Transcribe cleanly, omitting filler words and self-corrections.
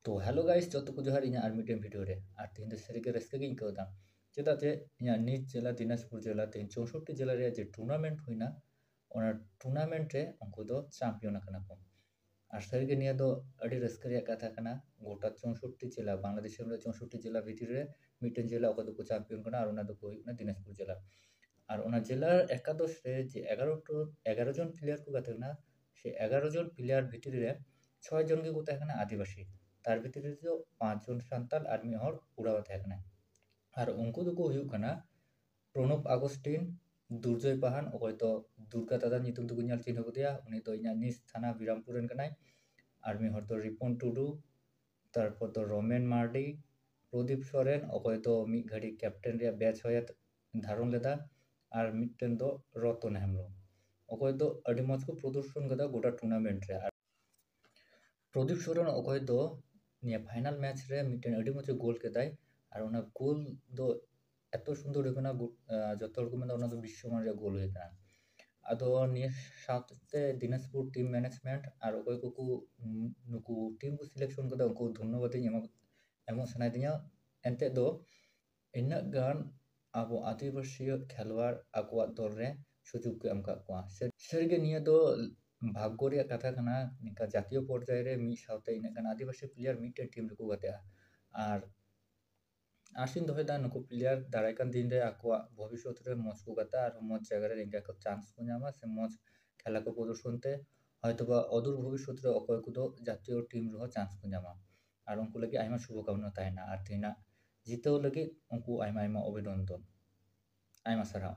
तो hello guys जो को जोहार इन आर मिटेन वीडियो रे और तीन सारी रस्क गिन कदा चेदा जे इन निज जिला दिनाजपुर जिला तीन 64 जिला रे जे टूर्नामेंट हुईना ओना टूर्नामेंट रे उनको दो चैंपियन कना को और सारी निया दो अड़ी रस्क रे कथा कना गोटा 64 जिला बांग्लादेश रे 64 जिला भितर रे मिटेन जिला ओका दो चैंपियन कना और ओना दो हुईना दिनाजपुर जिला और ओना जिला एकादश रे जे 11 जन प्लेयर को गथना से 11 जन प्लेयर भितर रे 6 जन के को तहकना आदिवासी तार भितर जो 5 जन सान्ताल और मिद हर उड़ावा तहकना और उनको दो को हुई कना प्रणब आगस्टिन दुर्जय पाहान अकय तो दुर्गा दादा नितुम तो गुnyal चिन्ह गदिया उनी तो इना निस थाना विरामपुर रेन कनाय और मिद हर तो रिपन टुडू तारपर तो रोमेन मार्डी प्रदीप सोरेन अकय तो मिद घड़ी कैप्टन रे बैच होया धारण लेदा और मिदटेन दो रतन हेमब्रम अकय तो अडी मज को प्रदर्शन गदा गोटा टूर्नामेंट रे प्रदीप सोरेन अकय तो निया फाइनल मैच रे मिटेन अडी मज गोल केदाय और ओना गोल दो एतो सुंदर होना जत को मेना ओना दो विश्वमान रे गोल होना आदो निया साथे दिनाजपुर टीम मैनेजमेंट और अकय को नुकु टीम को सिलेक्शन कदा उनको धन्यवाद एमो सनाय दिया एनते दो इन्ना गान अब आदिवासी खेलवाड़ आकवा दल रे सुजुग को एम का को सरगे निया दो भाग्य रे कथा कना निका जातीय पर्याय रे मी साथे इन गान आदिवासी प्लेयर मिटे टीम रे को गते और आसिन दोहेदा नुकु प्लेयर दारायकान दिन रे आकवा भविष्य रे मज को गता और मज जगह रे इनका को चांस को नामा से मज खेला को प्रदर्शन ते हयतोबा अदूर भविष्य रे अकय को दो जातीय टीम रे चांस को नामा और उनको लगे आयमा शुभकामना ताहेना और तेना जीतो लगे उनको आयमा आयमा अभिनंदन आयमा सारा